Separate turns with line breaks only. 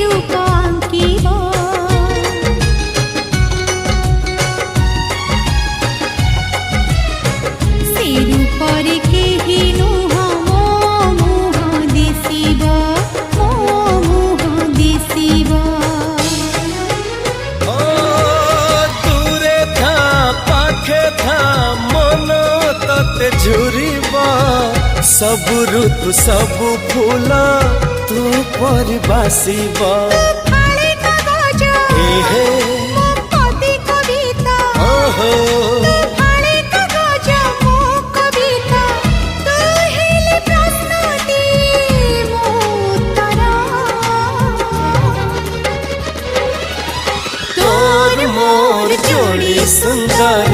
रूप आंकिब से रूपर केहि नुह मो मुह दिशिब मो मुह दिशिब
दूरे था पाखे था मन तते झुरिबा सब ऋतु सब फूल तू पर बासिबा
फाळे कागज
एहे
मो पदी कविता
ओहो
फाळे कागज मो कविता तू हेले प्रश्नटी मो उत्तर
तोर मोर जोड़ी सुंदर